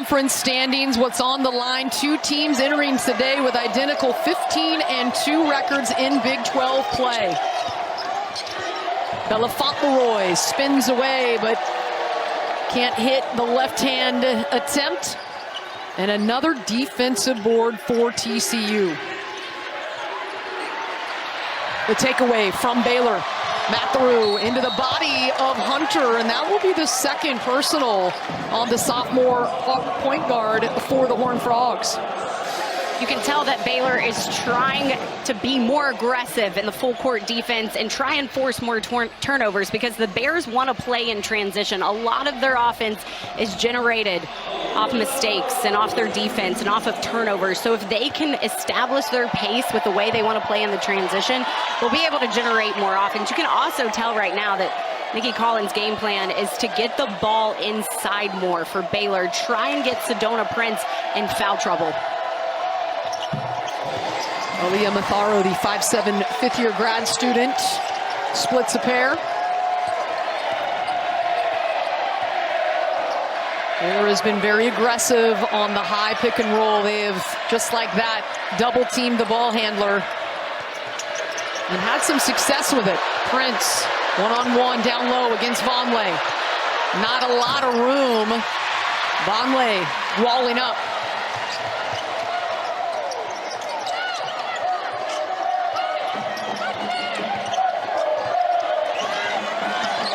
conference standings, what's on the line. Two teams entering today with identical 15-2 records in Big 12 play. Bella Fauntleroy spins away, but can't hit the left-hand attempt. And another defensive board for TCU. The takeaway from Baylor. Matheru into the body of Hunter, and that will be the second personal on the sophomore point guard for the Horned Frogs. You can tell that Baylor is trying to be more aggressive in the full court defense and try and force more turnovers, because the Bears want to play in transition. A lot of their offense is generated off mistakes and off their defense and off of turnovers. So if they can establish their pace with the way they want to play in the transition, they'll be able to generate more offense. You can also tell right now that Nikki Collins' game plan is to get the ball inside more for Baylor. Try and get Sedona Prince in foul trouble. Aaliyah Matharo, the 5'7", fifth-year grad student, splits a pair. Baylor has been very aggressive on the high pick and roll. They have, just like that, double-teamed the ball handler and had some success with it. Prince, one-on-one down low against Vonleh. Not a lot of room. Vonleh walling up.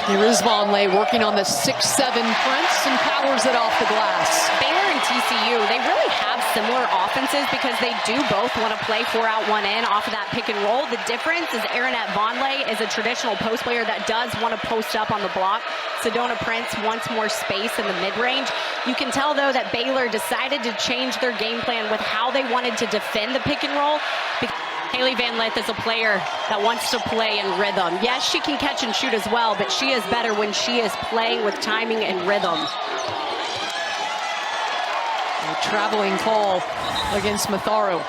Here is Vonleh working on the 6'7" Prince and powers it off the glass. Baylor and TCU, they really have similar offenses because they do both want to play 4 out, 1 in off of that pick and roll. The difference is Aaronette Vonleh is a traditional post player that does want to post up on the block. Sedona Prince wants more space in the mid-range. You can tell, though, that Baylor decided to change their game plan with how they wanted to defend the pick and roll. Haley Van Lith is a player that wants to play in rhythm. Yes, she can catch and shoot as well, but she is better when she is playing with timing and rhythm. A traveling call against Matharo.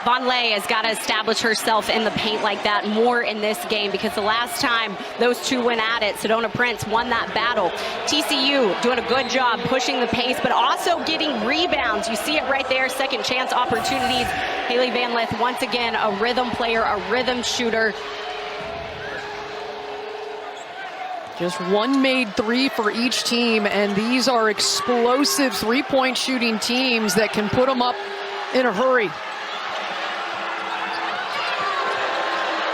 Vonleh has got to establish herself in the paint like that more in this game, because the last time those two went at it, Sedona Prince won that battle. TCU doing a good job pushing the pace, but also getting rebounds. You see it right there, second chance opportunities. Haley Van Lith, once again, a rhythm player, a rhythm shooter. Just one made three for each team, and these are explosive three-point shooting teams that can put them up in a hurry.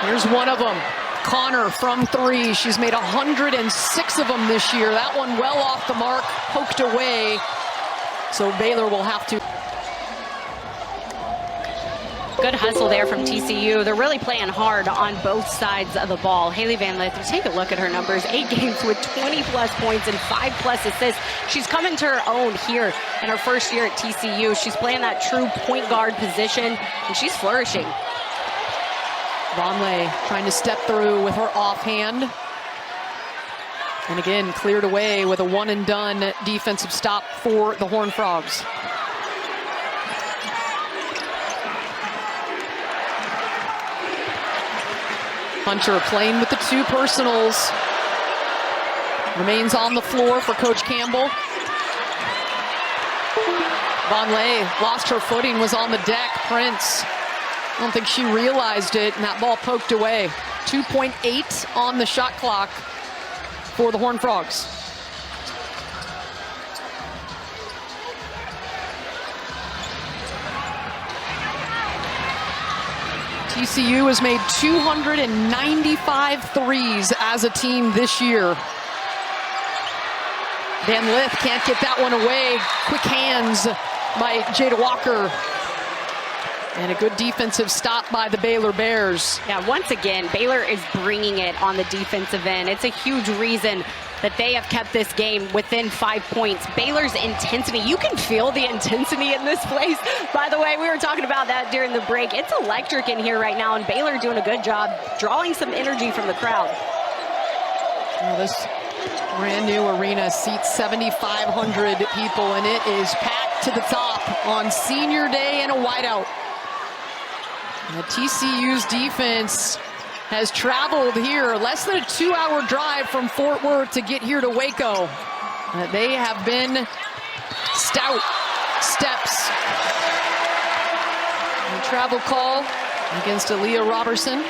Here's one of them, Connor from three. She's made 106 of them this year. That one well off the mark, poked away. So Baylor will have to. Good hustle there from TCU. They're really playing hard on both sides of the ball. Haley Van Lith, take a look at her numbers. 8 games with 20-plus points and 5-plus assists. She's come into her own here in her first year at TCU. She's playing that true point guard position, and she's flourishing. Vonleh trying to step through with her offhand. And again, cleared away with a one-and-done defensive stop for the Horned Frogs. Hunter playing with the two personals. Remains on the floor for Coach Campbell. Vonleh lost her footing, was on the deck. Prince, I don't think she realized it, and that ball poked away. 2.8 on the shot clock for the Horned Frogs. TCU has made 295 threes as a team this year. Van Lith can't get that one away. Quick hands by Jada Walker. And a good defensive stop by the Baylor Bears. Yeah, once again, Baylor is bringing it on the defensive end. It's a huge reason that they have kept this game within 5 points. Baylor's intensity, you can feel the intensity in this place. By the way, we were talking about that during the break. It's electric in here right now, and Baylor doing a good job drawing some energy from the crowd. Well, this brand new arena seats 7,500 people, and it is packed to the top on senior day in a whiteout. And TCU's defense has traveled here less than a 2-hour drive from Fort Worth to get here to Waco. They have been stout steps. And travel call against Aaliyah Robertson.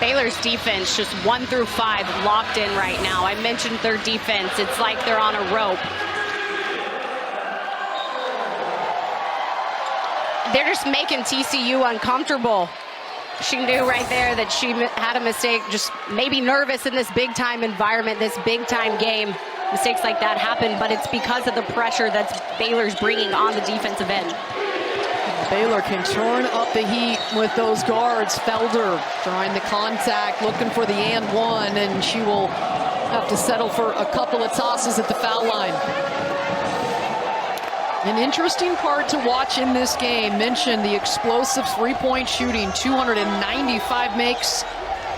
Baylor's defense just 1 through 5 locked in right now. I mentioned their defense. It's like they're on a rope. They're just making TCU uncomfortable. She knew right there that she had a mistake, just maybe nervous in this big-time environment, this big-time game. Mistakes like that happen, but it's because of the pressure that Baylor's bringing on the defensive end. Baylor can turn up the heat with those guards. Felder trying the contact, looking for the and one, and she will have to settle for a couple of tosses at the foul line. An interesting part to watch in this game, mentioned the explosive three-point shooting, 295 makes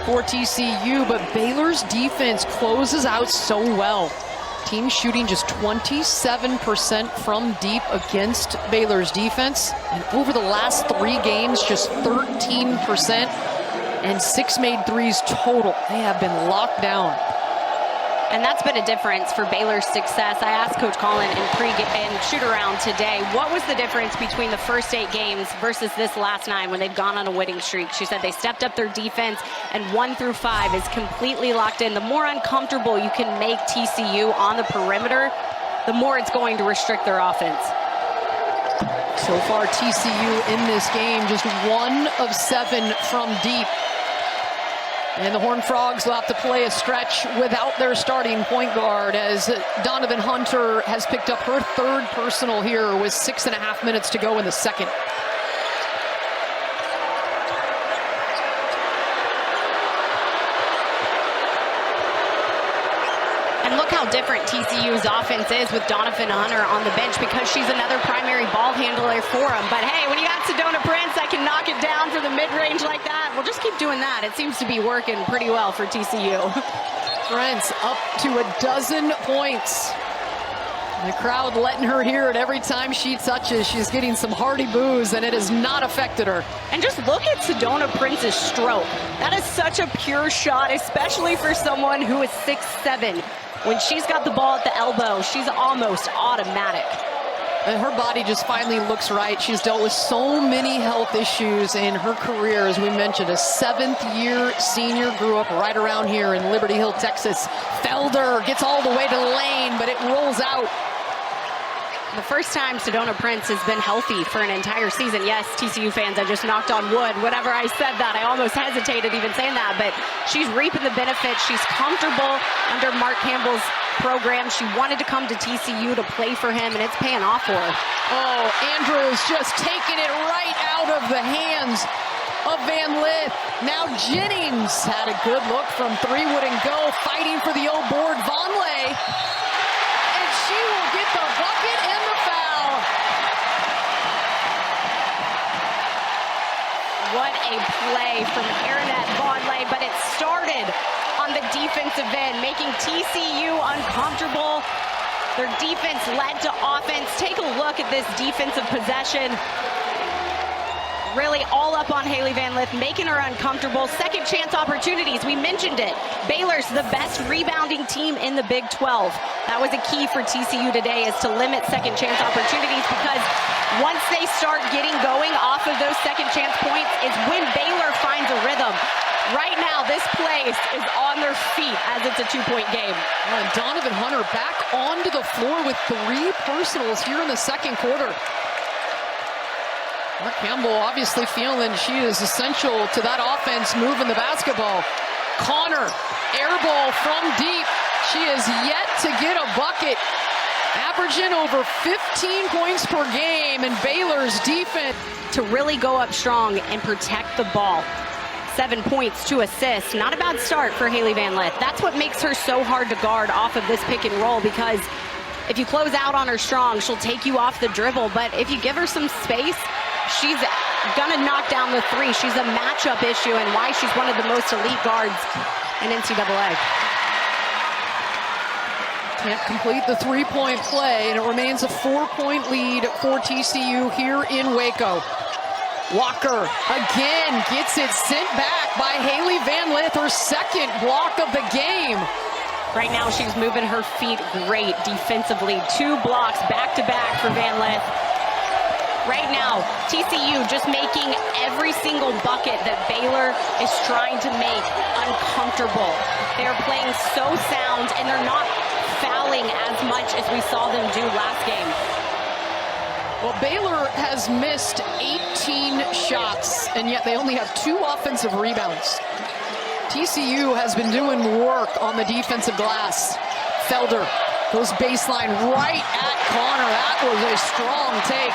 for TCU, but Baylor's defense closes out so well. Team shooting just 27% from deep against Baylor's defense. And over the last 3 games, just 13% and 6 made threes total. They have been locked down. And that's been a difference for Baylor's success. I asked Coach Collin in shoot-around today, what was the difference between the first 8 games versus this last 9 when they've gone on a winning streak? She said they stepped up their defense, and 1 through 5 is completely locked in. The more uncomfortable you can make TCU on the perimeter, the more it's going to restrict their offense. So far, TCU in this game, just 1 of 7 from deep. And the Horned Frogs will have to play a stretch without their starting point guard, as Donovan Hunter has picked up her 3rd personal here with 6.5 minutes to go in the second. And look how different TCU's offense is with Donovan Hunter on the bench, because she's another primary ball handler for them. But hey, when you got Sedona Prince that can knock it down for the mid-range like that, we'll just keep doing that. It seems to be working pretty well for TCU. Prince up to 12 points. The crowd letting her hear it every time she touches. She's getting some hearty boos, and it has not affected her. And just look at Sedona Prince's stroke. That is such a pure shot, especially for someone who is 6'7". When she's got the ball at the elbow, she's almost automatic. And her body just finally looks right. She's dealt with so many health issues in her career, as we mentioned. A 7th-year senior, grew up right around here in Liberty Hill, Texas. Felder gets all the way to the lane, but it rolls out. The first time Sedona Prince has been healthy for an entire season. Yes, TCU fans, I just knocked on wood. Whenever I said that, I almost hesitated even saying that, but she's reaping the benefits. She's comfortable under Mark Campbell's program. She wanted to come to TCU to play for him, and it's paying off for her. Oh, Andrews just taking it right out of the hands of Van Lith. Now Jennings had a good look from 3, wouldn't go, fighting for the old board. Vonleh, and she will get the bucket and the foul. What a play from Aaronette Vonleh, but it started on the defensive end, making TCU uncomfortable. Their defense led to offense. Take a look at this defensive possession. Really all up on Haley Van Lith, making her uncomfortable. Second chance opportunities, we mentioned it. Baylor's the best rebounding team in the Big 12. That was a key for TCU today, is to limit second chance opportunities, because once they start getting going off of those second chance points is when Baylor finds a rhythm. Right now, this place is on their feet as it's a 2-point game. And Donovan Hunter back onto the floor with 3 personals here in the second quarter. Mark Campbell obviously feeling she is essential to that offense moving the basketball. Connor, air ball from deep. She has yet to get a bucket. Averaging over 15 points per game, and Baylor's defense to really go up strong and protect the ball. 7 points, 2 assists. Not a bad start for Haley Van Lith. That's what makes her so hard to guard off of this pick and roll, because if you close out on her strong, she'll take you off the dribble. But if you give her some space, she's gonna knock down the 3. She's a matchup issue, and why she's one of the most elite guards in NCAA. Can't complete the 3-point play, and it remains a 4-point lead for TCU here in Waco. Walker again gets it sent back by Haley Van Lith, her second block of the game. Right now, she's moving her feet great defensively. 2 blocks back-to-back for Van Lith. Right now, TCU just making every single bucket that Baylor is trying to make uncomfortable. They're playing so sound, and they're not fouling as much as we saw them do last game. Well, Baylor has missed 18 shots, and yet they only have 2 offensive rebounds. TCU has been doing work on the defensive glass. Felder goes baseline right at Connor. That was a strong take.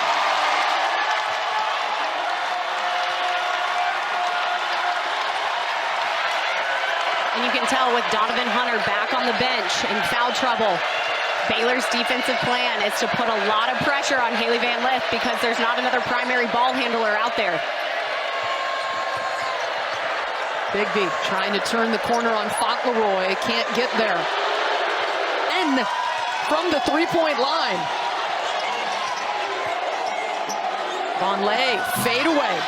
And you can tell with Donovan Hunter back on the bench in foul trouble, Baylor's defensive plan is to put a lot of pressure on Haley Van Lith because there's not another primary ball handler out there. Bigby trying to turn the corner on Fauntleroy, can't get there. And from the three-point line, Vonleh, fade away,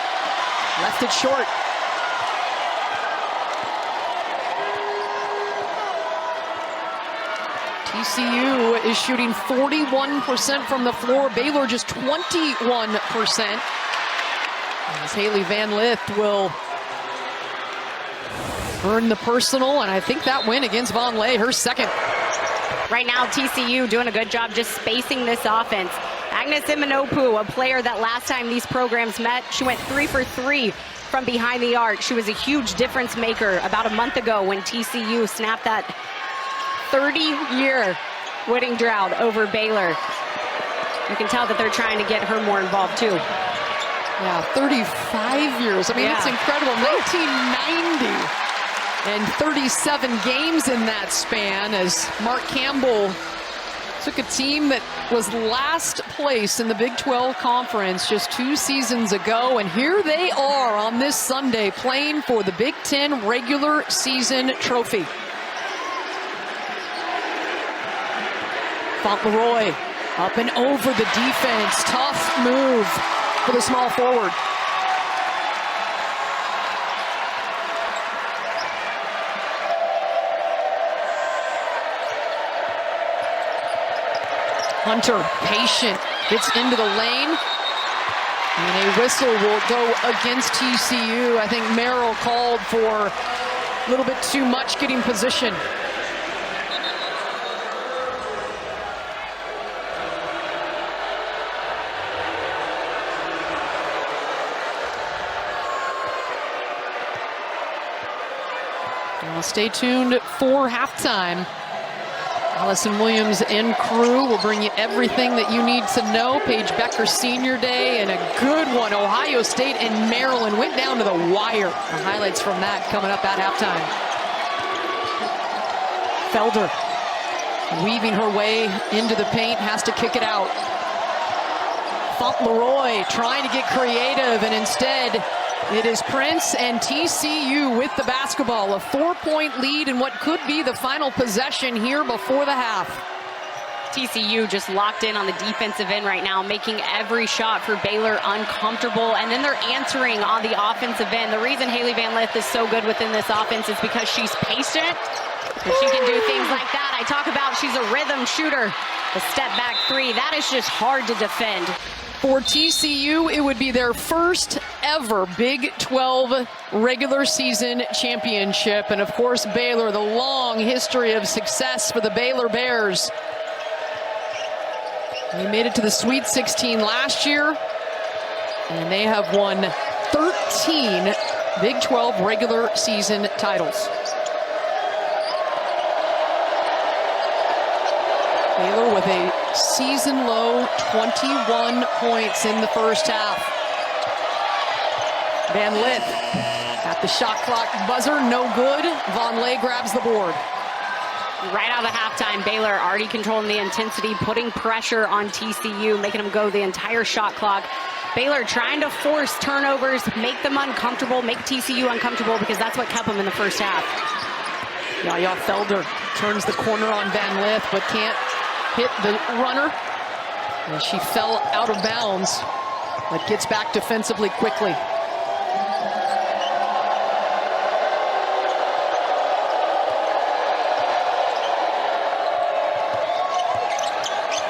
left it short. TCU is shooting 41% from the floor, Baylor just 21%. As Haley Van Lith will earn the personal, and I think that win against Vonleh, her second. Right now, TCU doing a good job just spacing this offense. Agnes Imanopu, a player that last time these programs met, she went 3 for 3 from behind the arc. She was a huge difference maker about a month ago when TCU snapped that 30-year winning drought over Baylor. You can tell that they're trying to get her more involved too. Yeah, 35 years. I mean, It's incredible. 1990. And 37 games in that span as Mark Campbell took a team that was last place in the Big 12 Conference just 2 seasons ago. And here they are on this Sunday playing for the Big 10 regular season trophy. Fauntleroy up and over the defense. Tough move for the small forward. Hunter, patient, gets into the lane. And a whistle will go against TCU. I think Merrill called for a little bit too much getting position. Well, stay tuned for halftime. Allison Williams and crew will bring you everything that you need to know. Paige Becker Senior Day and a good one. Ohio State and Maryland went down to the wire. The highlights from that coming up at halftime. Felder weaving her way into the paint, has to kick it out. Fauntleroy trying to get creative, and instead it is Prince and TCU with the basketball. A 4-point lead in what could be the final possession here before the half. TCU just locked in on the defensive end right now, making every shot for Baylor uncomfortable, and then they're answering on the offensive end. The reason Haley Van Lith is so good within this offense is because she's patient, and she can do things like that. I talk about she's a rhythm shooter. The step back 3, that is just hard to defend. For TCU, it would be their first ever Big 12 regular season championship. And of course, Baylor, the long history of success for the Baylor Bears. They made it to the Sweet 16 last year, and they have won 13 Big 12 regular season titles. Baylor with a season-low 21 points in the first half. Van Lith at the shot clock buzzer, no good. Vonleh grabs the board. Right out of halftime, Baylor already controlling the intensity, putting pressure on TCU, making them go the entire shot clock. Baylor trying to force turnovers, make them uncomfortable, make TCU uncomfortable, because that's what kept them in the first half. Yaya Felder turns the corner on Van Lith, but can't hit the runner. And she fell out of bounds, but gets back defensively quickly.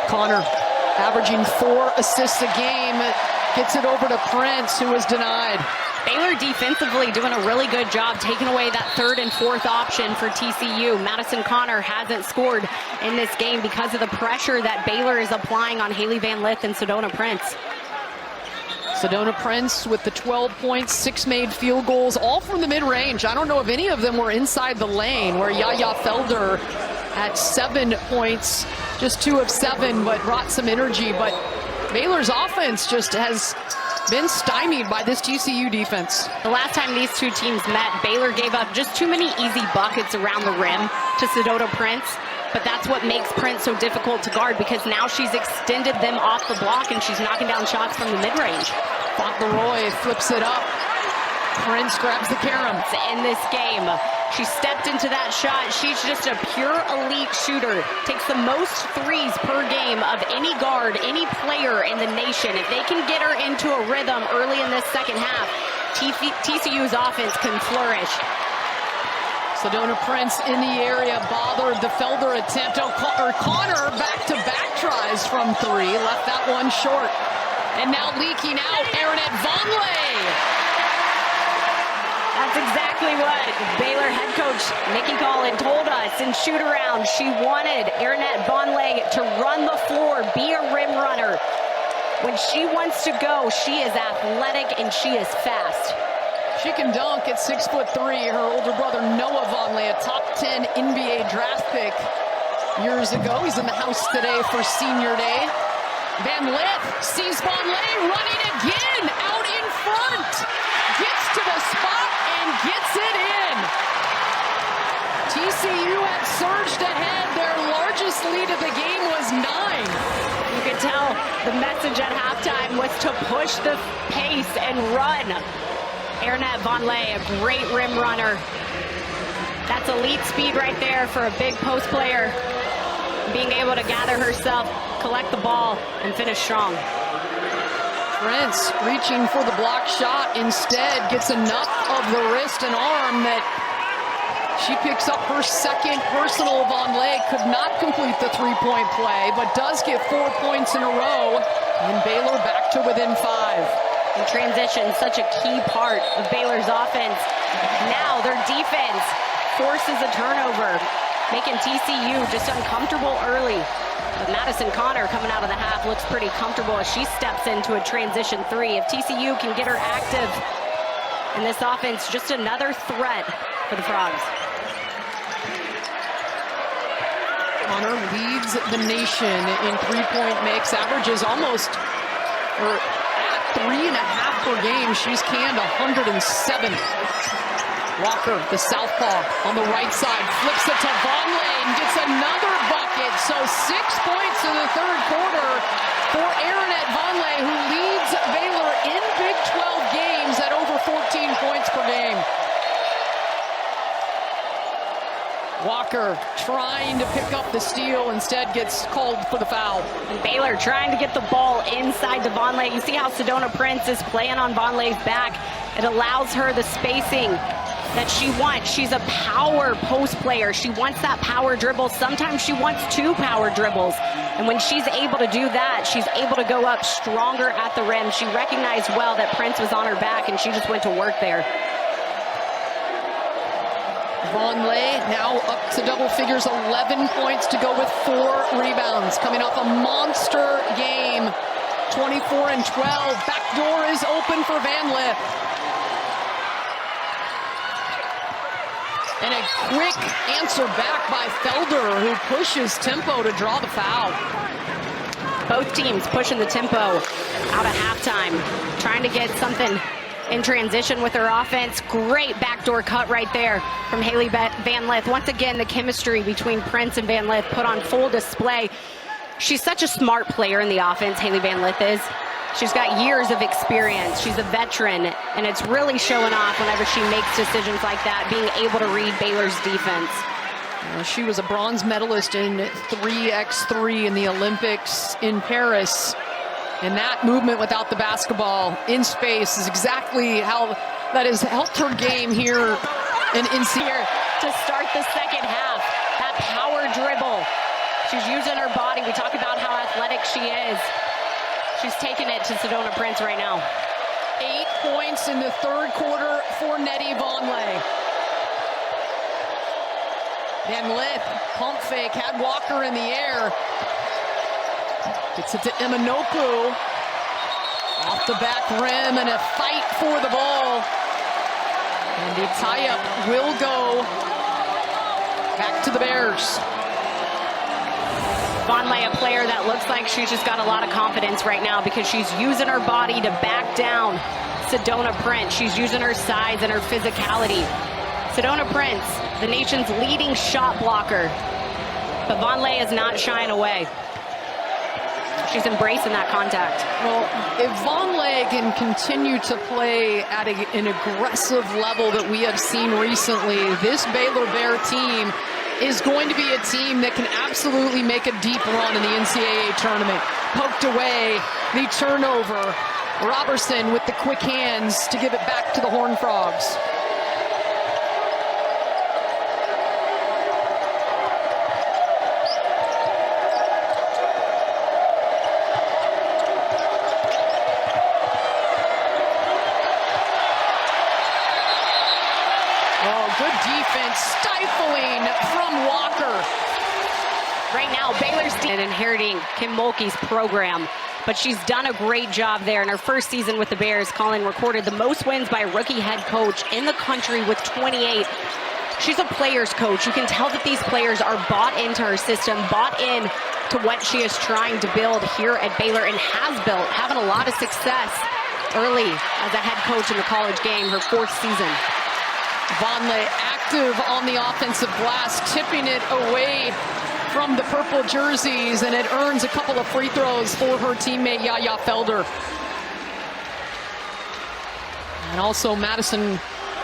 Connor, averaging 4 assists a game, gets it over to Prince, who was denied. Baylor defensively doing a really good job taking away that 3rd and 4th option for TCU. Madison Connor hasn't scored in this game because of the pressure that Baylor is applying on Haley Van Lith and Sedona Prince. Sedona Prince with the 12 points, 6 made field goals, all from the mid-range. I don't know if any of them were inside the lane, where Yaya Felder at 7 points, just 2 of 7, but brought some energy. But Baylor's offense just has been stymied by this TCU defense. The last time these two teams met, Baylor gave up just too many easy buckets around the rim to Sedona Prince. But that's what makes Prince so difficult to guard, because now she's extended them off the block and she's knocking down shots from the mid-range. Fauntleroy flips it up. Prince grabs the carom. In this game, she stepped into that shot. She's just a pure elite shooter. Takes the most threes per game of any guard, any player in the nation. If they can get her into a rhythm early in this second half, TCU's offense can flourish. Sedona Prince in the area, bothered the Felder attempt. Connor back-to-back tries from 3, left that one short. And now leaking out, Aaronette Vonleh. That's exactly what Baylor head coach Nikki Collin told us in shoot-around. She wanted Aaronette Vonleh to run the floor, be a rim runner. When she wants to go, she is athletic and she is fast. She can dunk at 6'3". Her older brother Noah Vonleh, a top 10 NBA draft pick years ago. He's in the house today for senior day. Van Lith sees Vonleh running again out in front. Gets to the spot and gets it in. TCU had surged ahead. Their largest lead of the game was 9. You could tell the message at halftime was to push the pace and run. Aaronette Vonleh, a great rim runner. That's elite speed right there for a big post player. Being able to gather herself, collect the ball, and finish strong. Prince reaching for the block shot, instead gets enough of the wrist and arm that she picks up her 2nd personal. Vonleh could not complete the 3-point play, but does get 4 points in a row, and Baylor back to within 5. In transition, such a key part of Baylor's offense. Now their defense forces a turnover, making TCU just uncomfortable early. But Madison Connor coming out of the half looks pretty comfortable as she steps into a transition 3. If TCU can get her active in this offense, just another threat for the Frogs. Connor leads the nation in 3-point makes, averages almost, or at 3.5 per game. She's canned 107. Walker, the southpaw, on the right side, flips it to Vonleh and gets another bucket. So 6 points in the 3rd quarter for Aaronette Vonleh, who leads Baylor in Big 12 games at over 14 points per game. Walker trying to pick up the steal, instead gets called for the foul. And Baylor trying to get the ball inside to Vonleh. You see how Sedona Prince is playing on Vonleh's back. It allows her the spacing that she wants. She's a power post player. She wants that power dribble. Sometimes she wants 2 power dribbles. And when she's able to do that, she's able to go up stronger at the rim. She recognized well that Prince was on her back, and she just went to work there. Vonleh now up to double figures, 11 points to go with 4 rebounds. Coming off a monster game, 24 and 12. Back door is open for Van Lith. And a quick answer back by Felder, who pushes tempo to draw the foul. Both teams pushing the tempo out of halftime, trying to get something in transition with her offense. Great backdoor cut right there from Haley Van Lith. Once again, the chemistry between Prince and Van Lith put on full display. She's such a smart player in the offense, Haley Van Lith is. She's got years of experience. She's a veteran, and it's really showing off whenever she makes decisions like that, being able to read Baylor's defense. She was a bronze medalist in 3x3 in the Olympics in Paris. And that movement without the basketball in space is exactly how that has helped her game here in NCAA. To start the second half, that power dribble. She's using her body. We talk about how athletic she is. She's taking it to Sedona Prince right now. 8 points in the third quarter for Nettie Vonleh. Van Lith, pump fake, had Walker in the air. Gets it to Imanoku. Off the back rim and a fight for the ball. And the tie-up will go back to the Bears. Vonleh, a player that looks like she's just got a lot of confidence right now because she's using her body to back down Sedona Prince. She's using her size and her physicality. Sedona Prince, the nation's leading shot blocker. But Vonleh is not shying away. She's embracing that contact. Well, if Vonleh can continue to play at an aggressive level that we have seen recently, this Baylor Bear team is going to be a team that can absolutely make a deep run in the NCAA tournament. Poked away, the turnover. Robertson with the quick hands to give it back to the Horned Frogs. Good defense, stifling from Walker. Right now, Baylor's inheriting Kim Mulkey's program, but she's done a great job there. In her first season with the Bears, Colin recorded the most wins by a rookie head coach in the country with 28. She's a player's coach. You can tell that these players are bought into her system, bought in to what she is trying to build here at Baylor and has built, having a lot of success early as a head coach in the college game, her fourth season. Vonleh active on the offensive glass, tipping it away from the purple jerseys, and it earns a couple of free throws for her teammate Yaya Felder. And also Madison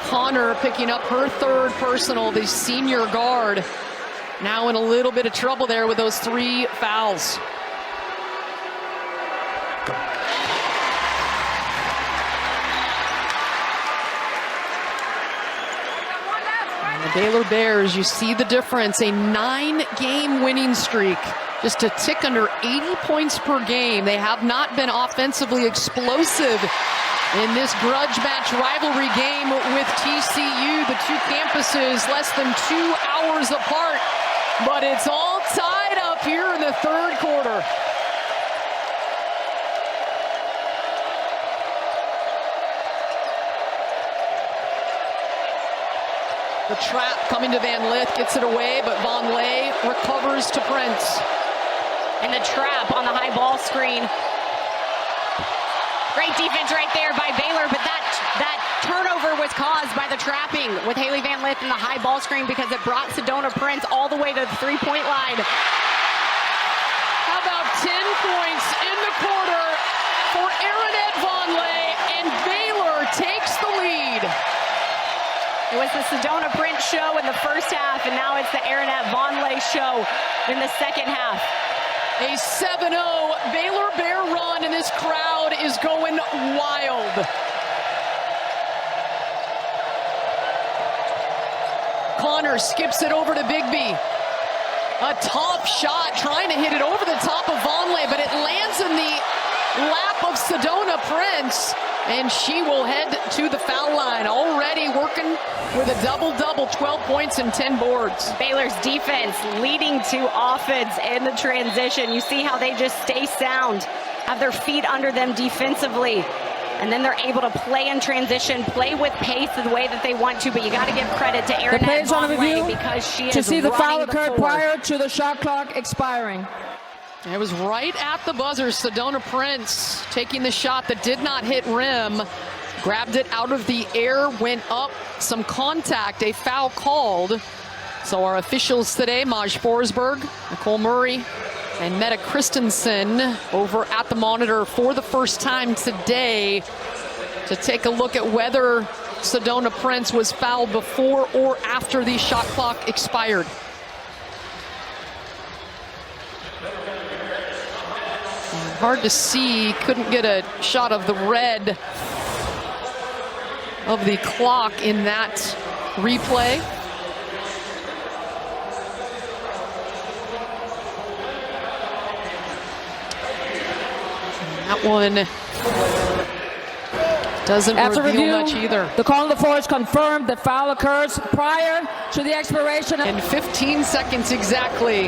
Connor picking up her third personal, the senior guard. Now in a little bit of trouble there with those 3 fouls. Baylor Bears, you see the difference, a 9-game winning streak, just a tick under 80 points per game. They have not been offensively explosive in this grudge match rivalry game with TCU. The two campuses less than 2 hours apart, but it's all tied up here in the third quarter. The trap coming to Van Lith, gets it away, but Vonleh recovers to Prince. And the trap on the high ball screen. Great defense right there by Baylor, but that turnover was caused by the trapping with Haley Van Lith in the high ball screen because it brought Sedona Prince all the way to the three-point line. How about 10 points in the quarter for Aaronette Vonleh, and Baylor takes the lead. It was the Sedona Prince show in the first half, and now it's the Aaronette Vonleh show in the second half. A 7-0 Baylor Bear run, and this crowd is going wild. Connor skips it over to Bigby. A tough shot, trying to hit it over the top of Vonleh, but it lands in the lap of Sedona Prince, and she will head to the foul line, already working with a double-double, 12 points and 10 boards. Baylor's defense leading to offense in the transition. You see how they just stay sound, have their feet under them defensively, and then they're able to play in transition, play with pace the way that they want to, but you got to give credit to Aaronette Vonleh because she is to see the foul occurred floor. prior to the shot clock expiring. It was right at the buzzer. Sedona Prince taking the shot that did not hit rim. Grabbed it out of the air, went up, some contact, a foul called. So our officials today, Maj Forsberg, Nicole Murray, and Meta Christensen over at the monitor for the first time today to take a look at whether Sedona Prince was fouled before or after the shot clock expired. Hard to see, couldn't get a shot of the red of the clock in that replay. That one doesn't After reveal review, much either. the call on the floor is confirmed. The foul occurs prior to the expiration of... In 15 seconds exactly,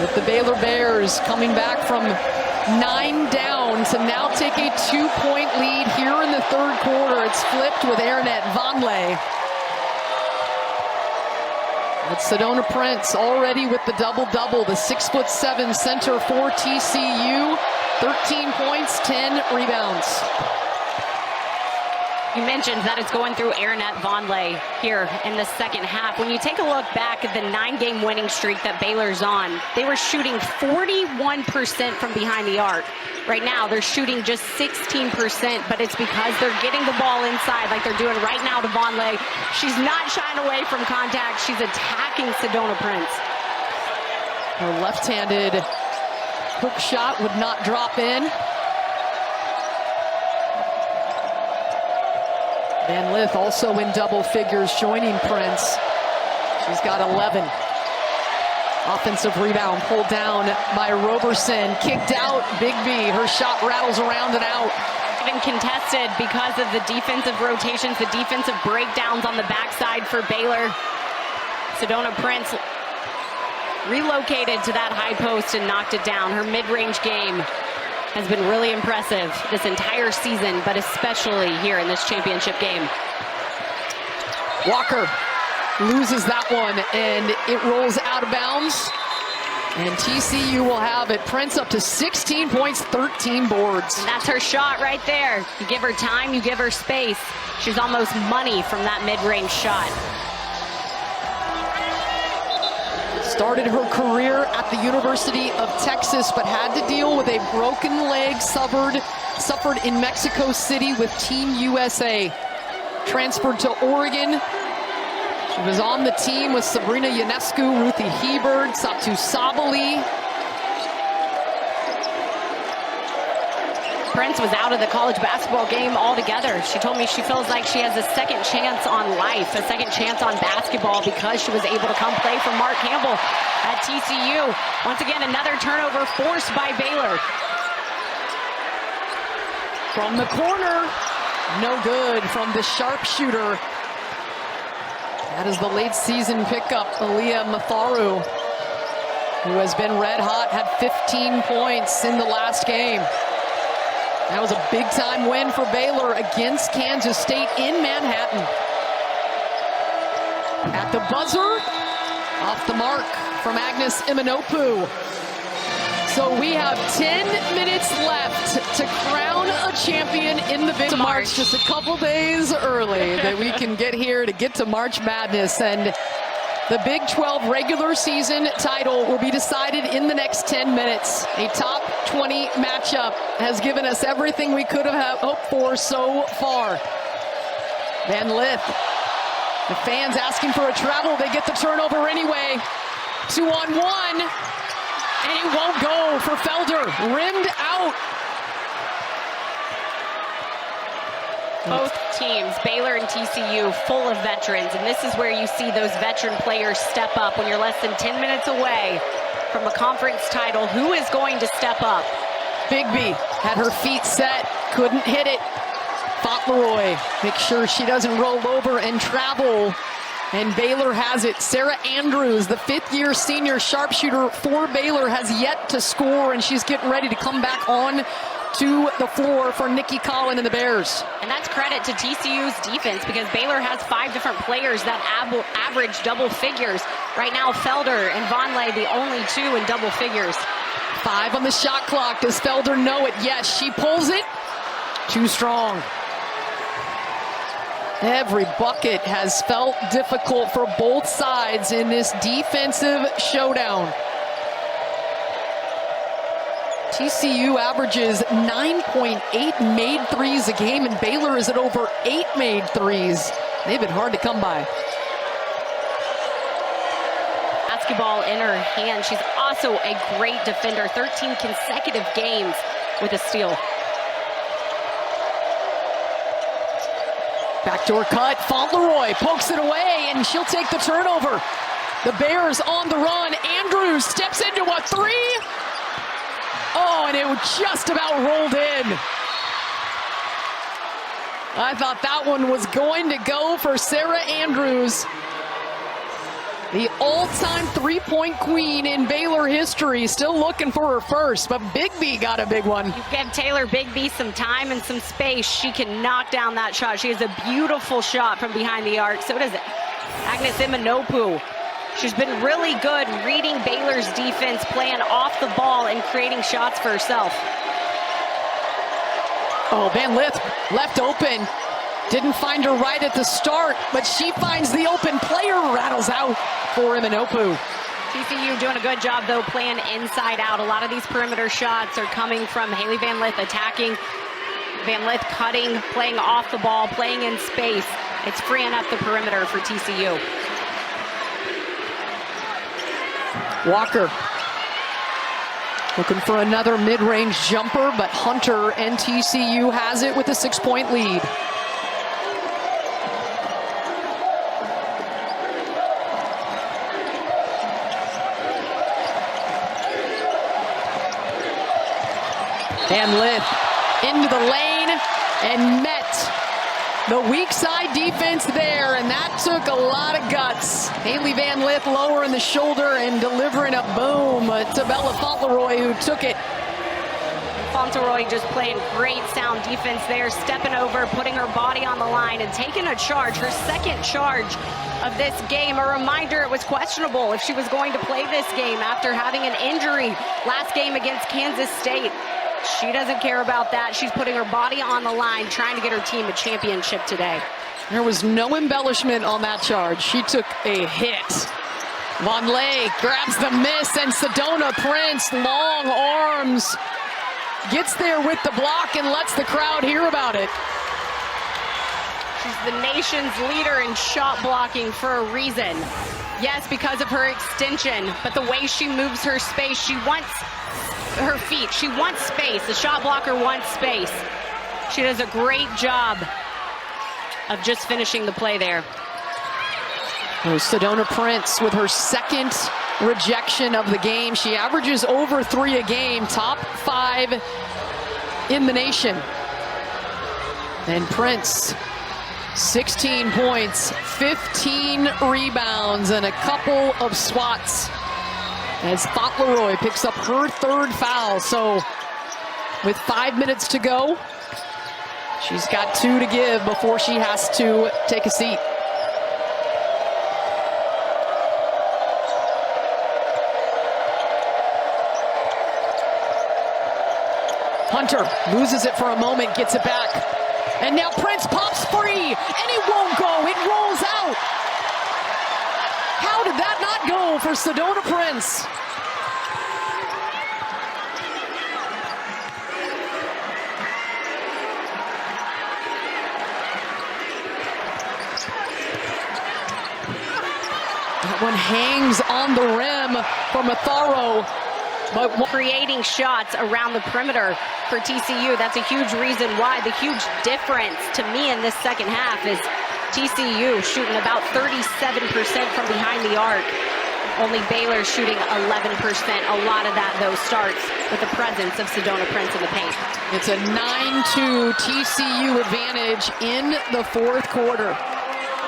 with the Baylor Bears coming back from 9 down to now take a 2-point lead here in the third quarter. It's flipped with Aaronette Vonleh. It's Sedona Prince already with the double-double, the 6'7" center for TCU. 13 points, 10 rebounds. You mentioned that it's going through Aaronette Vonleh here in the second half. When you take a look back at the 9-game winning streak that Baylor's on, they were shooting 41% from behind the arc. Right now, they're shooting just 16%, but it's because they're getting the ball inside like they're doing right now to Vonleh. She's not shying away from contact. She's attacking Sedona Prince. Her left-handed hook shot would not drop in. Van Lith also in double figures, joining Prince. She's got 11. Offensive rebound pulled down by Roberson. Kicked out, Bigby. Her shot rattles around and out. Even contested because of the defensive rotations, the defensive breakdowns on the backside for Baylor. Sedona Prince relocated to that high post and knocked it down. Her mid-range game has been really impressive this entire season, but especially here in this championship game. Walker loses that one, and it rolls out of bounds. And TCU will have it. Prince up to 16 points, 13 boards. And that's her shot right there. You give her time, you give her space. She's almost money from that mid-range shot. Started her career at the University of Texas, but had to deal with a broken leg suffered in Mexico City with Team USA. Transferred to Oregon. She was on the team with Sabrina Ionescu, Ruthie Hebert, Satu Sabali. Prince was out of the college basketball game altogether. She told me she feels like she has a second chance on life, a second chance on basketball because she was able to come play for Mark Campbell at TCU. Once again, another turnover forced by Baylor. From the corner, no good from the sharpshooter. That is the late season pickup, Aaliyah Matharu, who has been red hot, had 15 points in the last game. That was a big-time win for Baylor against Kansas State in Manhattan. At the buzzer, off the mark from Agnes Imanopu. So we have 10 minutes left to crown a champion in the Big March. Just a couple days early that we can get here to get to March Madness. And the Big 12 regular season title will be decided in the next 10 minutes. A top 20 matchup has given us everything we could have hoped for so far. Van Lith, the fans asking for a travel, they get the turnover anyway. 2-on-1, and it won't go for Felder, rimmed out. Both teams, Baylor and TCU, full of veterans, and this is where you see those veteran players step up when you're less than 10 minutes away from a conference title. Who is going to step up? Bigby had her feet set, couldn't hit it. Fauntleroy, make sure she doesn't roll over and travel. And Baylor has it. Sarah Andrews, the fifth-year senior sharpshooter for Baylor, has yet to score, and she's getting ready to come back on to the floor for Nikki Collin and the Bears. And that's credit to TCU's defense because Baylor has 5 different players that average double figures. Right now, Felder and Vonleh, the only 2 in double figures. 5 on the shot clock. Does Felder know it? Yes, she pulls it. Too strong. Every bucket has felt difficult for both sides in this defensive showdown. TCU averages 9.8 made threes a game, and Baylor is at over 8 made threes. They've been hard to come by. Basketball in her hand. She's also a great defender. 13 consecutive games with a steal. Backdoor cut, Fauntleroy pokes it away, and she'll take the turnover. The Bears on the run. Andrews steps into a 3. Oh, and it just about rolled in. I thought that one was going to go for Sarah Andrews, the all-time three-point queen in Baylor history, still looking for her first, but Bigby got a big one. You give Taylor Bigby some time and some space, she can knock down that shot. She has a beautiful shot from behind the arc. So does Agnes Imanopu. She's been really good reading Baylor's defense, playing off the ball and creating shots for herself. Oh, Van Lith left open. Didn't find her right at the start, but she finds the open player, rattles out for Imanopu. TCU doing a good job, though, playing inside out. A lot of these perimeter shots are coming from Haley Van Lith attacking. Van Lith cutting, playing off the ball, playing in space. It's freeing up the perimeter for TCU. Walker looking for another mid-range jumper, but Hunter and TCU has it with a 6-point lead. Van Lith into the lane and met the weak side defense there, and that took a lot of guts. Haley Van Lith lowering the shoulder and delivering a boom to Bella Fauntleroy, who took it. Fauntleroy just playing great sound defense there, stepping over, putting her body on the line and taking a charge, her second charge of this game. A reminder, it was questionable if she was going to play this game after having an injury last game against Kansas State. She doesn't care about that. She's putting her body on the line, trying to get her team a championship today. There was no embellishment on that charge. She took a hit. Von Lay grabs the miss, and Sedona Prince, long arms, gets there with the block and lets the crowd hear about it. She's the nation's leader in shot blocking for a reason. Yes, because of her extension, but the way she moves her space, she wants her feet. She wants space. The shot blocker wants space. She does a great job of just finishing the play there. Oh, Sedona Prince with her second rejection of the game. She averages over 3 a game, top 5 in the nation. And Prince, 16 points, 15 rebounds, and a couple of swats as Fauntleroy picks up her 3rd foul. So with 5 minutes to go, she's got 2 to give before she has to take a seat. Hunter loses it for a moment, gets it back. And now Prince pops free, and it won't go. It rolls out. How did that not go for Sedona Prince? That one hangs on the rim for Matharo. But creating shots around the perimeter for TCU, that's a huge reason why. The huge difference to me in this second half is TCU shooting about 37% from behind the arc. Only Baylor shooting 11%. A lot of that, though, starts with the presence of Sedona Prince in the paint. It's a 9-2 TCU advantage in the 4th quarter.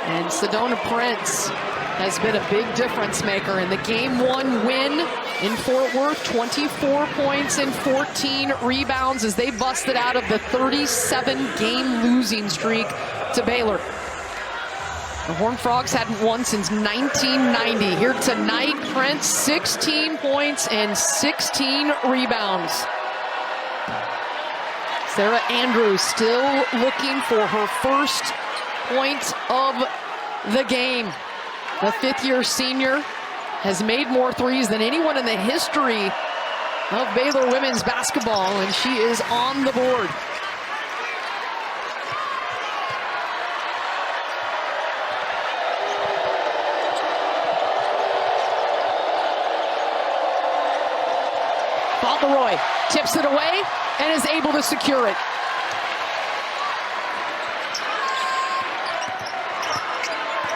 And Sedona Prince has been a big difference maker in the Game 1 win in Fort Worth. 24 points and 14 rebounds as they busted out of the 37-game losing streak to Baylor. The Horned Frogs hadn't won since 1990. Here tonight, Prince, 16 points and 16 rebounds. Sarah Andrews still looking for her first point of the game. The 5th-year senior has made more threes than anyone in the history of Baylor women's basketball, and she is on the board. Fauntleroy tips it away and is able to secure it.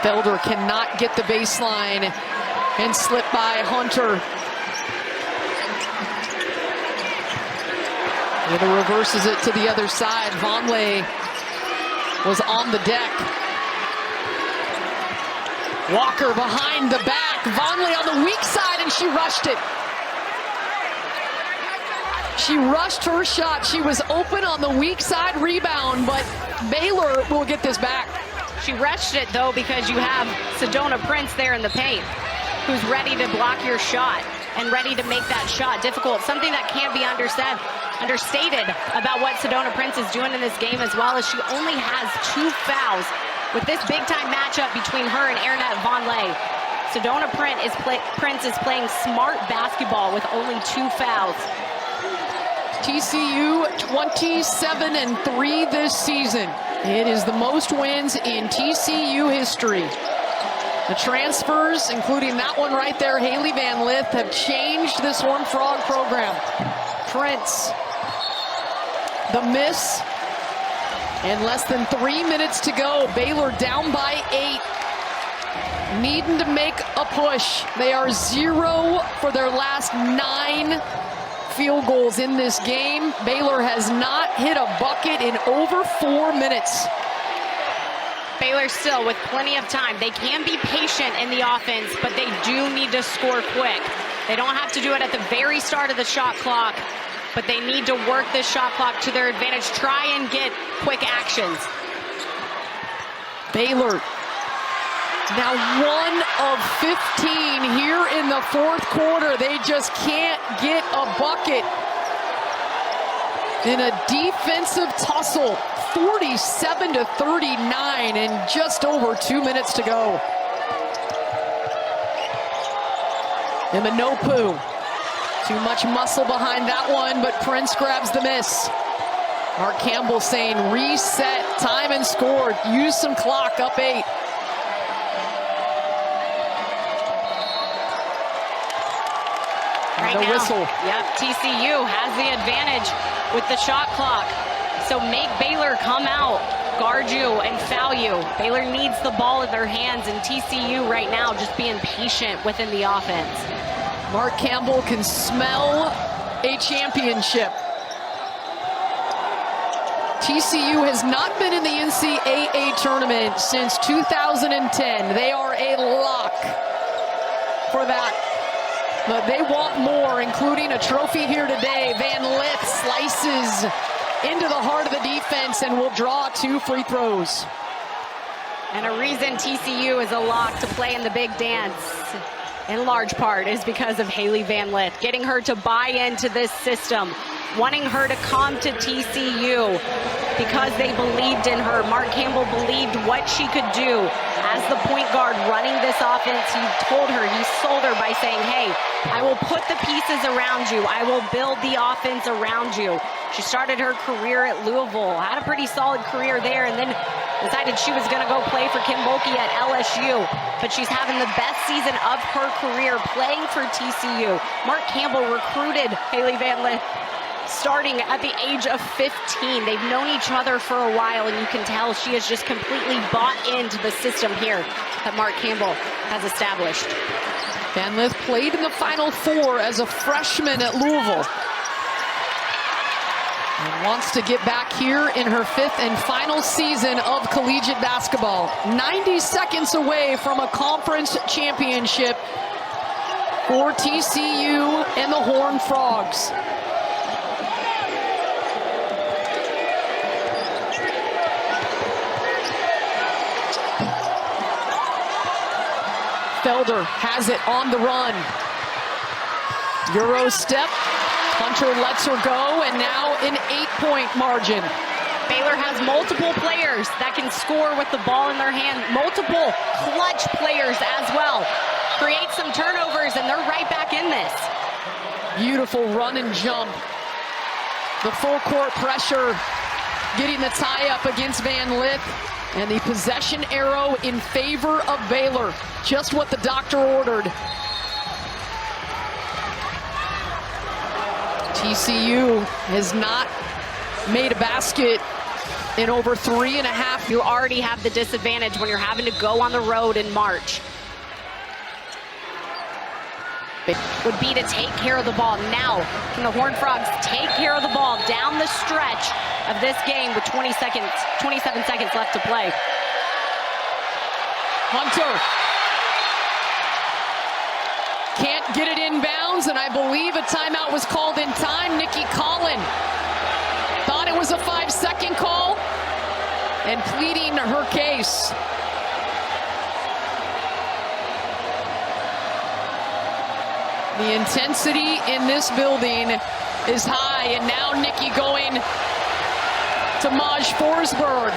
Felder cannot get the baseline and slip by Hunter. Either reverses it to the other side. Vonleh was on the deck. Walker behind the back. Vonleh on the weak side, and she rushed it. She rushed her shot. She was open on the weak side rebound, but Baylor will get this back. She rushed it, though, because you have Sedona Prince there in the paint, who's ready to block your shot and ready to make that shot difficult. Something that can't be understated about what Sedona Prince is doing in this game, as well as she only has 2 fouls with this big-time matchup between her and Ernest Vonleh. Sedona Prince is playing smart basketball with only 2 fouls. TCU 27-3 this season. It is the most wins in TCU history. The transfers, including that one right there, Haley Van Lith, have changed this Horned Frog program. Prince, the miss, and less than 3 minutes to go. Baylor down by 8, needing to make a push. They are 0 for their last 9 field goals in this game. Baylor has not hit a bucket in over 4 minutes. Baylor still with plenty of time. They can be patient in the offense, but they do need to score quick. They don't have to do it at the very start of the shot clock, but they need to work this shot clock to their advantage. Try and get quick actions. Baylor now 1 of 15 here in the 4th quarter. They just can't get a bucket. In a defensive tussle, 47-39, and just over 2 minutes to go. Imanopu, too much muscle behind that one, but Prince grabs the miss. Mark Campbell saying reset, time and scored, use some clock, up 8. Right the now, whistle. Yep, TCU has the advantage with the shot clock. So make Baylor come out, guard you, and foul you. Baylor needs the ball in their hands, and TCU right now just being patient within the offense. Mark Campbell can smell a championship. TCU has not been in the NCAA tournament since 2010. They are a lock for that. But they want more, including a trophy here today. Van Lith slices into the heart of the defense and will draw 2 free throws. And a reason TCU is a lock to play in the big dance, in large part, is because of Haley Van Lith. Getting her to buy into this system, wanting her to come to TCU because they believed in her. Mark Campbell believed what she could do as the point guard running this offense. He told her, he sold her by saying, hey, I will put the pieces around you. I will build the offense around you. She started her career at Louisville, had a pretty solid career there, and then decided she was going to go play for Kim Mulkey at LSU. But she's having the best season of her career playing for TCU. Mark Campbell recruited Haley Van Lith starting at the age of 15. They've known each other for a while, and you can tell she has just completely bought into the system here that Mark Campbell has established. Van Lith played in the Final Four as a freshman at Louisville, and wants to get back here in her 5th and final season of collegiate basketball. 90 seconds away from a conference championship for TCU and the Horned Frogs. Felder has it on the run. Euro step. Hunter lets her go, and now an 8-point margin. Baylor has multiple players that can score with the ball in their hand. Multiple clutch players as well. Create some turnovers, and they're right back in this. Beautiful run and jump. The full court pressure getting the tie up against Van Lith. And the possession arrow in favor of Baylor. Just what the doctor ordered. TCU has not made a basket in over 3.5. You already have the disadvantage when you're having to go on the road in March. would be to take care of the ball. Now, can the Horned Frogs take care of the ball down the stretch of this game with 27 seconds left to play? Hunter can't get it inbounds, and I believe a timeout was called in time. Nikki Collin thought it was a 5-second call and pleading her case. The intensity in this building is high, and now Nikki going to Maj Forsberg.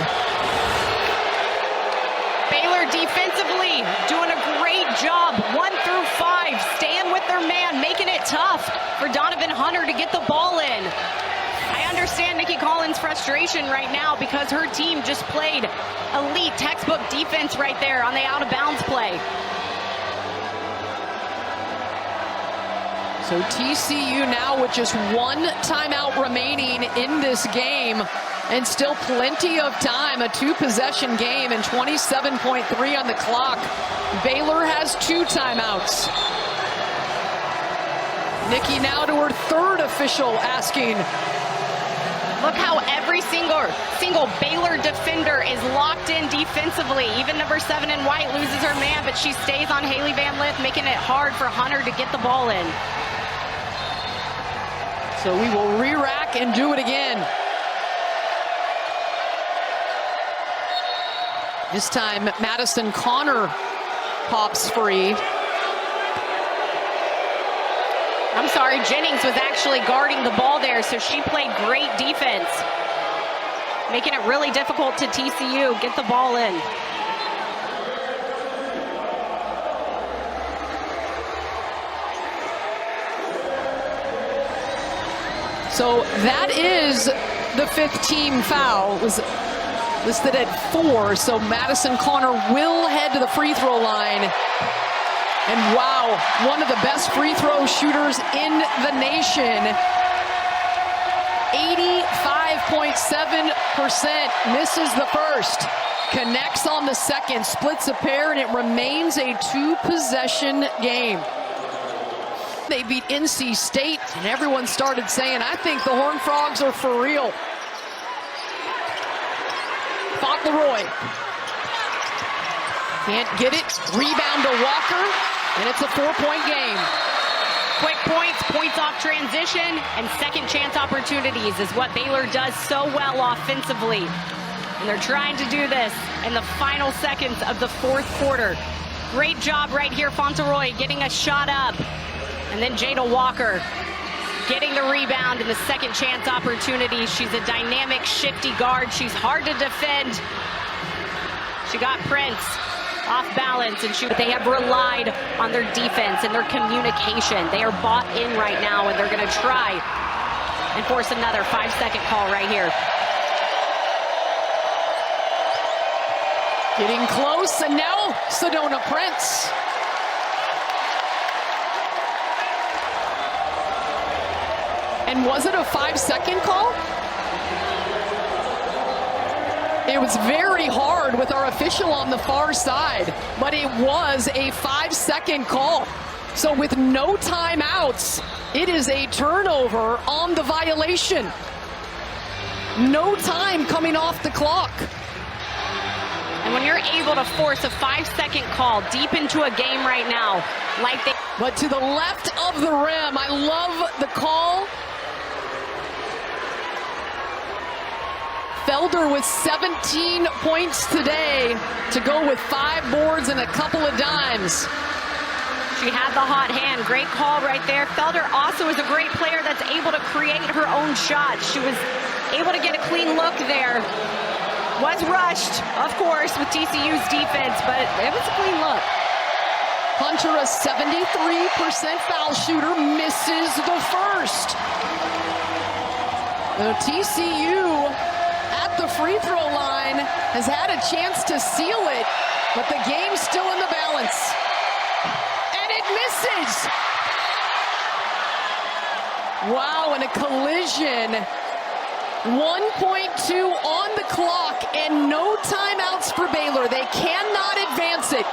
Baylor defensively doing a great job, 1 through 5, staying with their man, making it tough for Donovan Hunter to get the ball in. I understand Nikki Collins' frustration right now because her team just played elite textbook defense right there on the out-of-bounds play. So TCU now with just 1 timeout remaining in this game, and still plenty of time, a 2-possession game and 27.3 on the clock. Baylor has 2 timeouts. Nikki now to her 3rd official asking. Look how every single Baylor defender is locked in defensively. Even number 7 in white loses her man, but she stays on Haley Van Lith, making it hard for Hunter to get the ball in. So we will re-rack and do it again. This time, Madison Connor pops free. I'm sorry, Jennings was actually guarding the ball there, so she played great defense, making it really difficult to TCU get the ball in. So that is the 5th team foul. It was listed at 4, so Madison Connor will head to the free throw line. And wow, one of the best free throw shooters in the nation. 85.7%, misses the first, connects on the second, splits a pair, and it remains a 2-possession game. They beat NC State, and everyone started saying, I think the Horned Frogs are for real. Fauntleroy can't get it. Rebound to Walker, and it's a 4-point game. Quick points off transition, and second chance opportunities is what Baylor does so well offensively. And they're trying to do this in the final seconds of the 4th quarter. Great job right here, Fauntleroy getting a shot up. And then Jada Walker getting the rebound in the second chance opportunity. She's a dynamic, shifty guard. She's hard to defend. She got Prince off balance, and they have relied on their defense and their communication. They are bought in right now, and they're going to try and force another 5-second call right here. Getting close, and now Sedona Prince. And was it a 5-second call? It was very hard with our official on the far side, but it was a 5-second call. So with no timeouts, it is a turnover on the violation. No time coming off the clock. And when you're able to force a 5-second call deep into a game right now, but to the left of the rim, I love the call. Felder with 17 points today to go with 5 boards and a couple of dimes. She had the hot hand. Great call right there. Felder also is a great player that's able to create her own shot. She was able to get a clean look there. Was rushed, of course, with TCU's defense, but it was a clean look. Hunter, a 73% foul shooter, misses the first. TCU at the free throw line has had a chance to seal it, but the game's still in the balance. And it misses. Wow, and a collision. 1.2 on the clock and no timeouts for Baylor. They cannot advance it.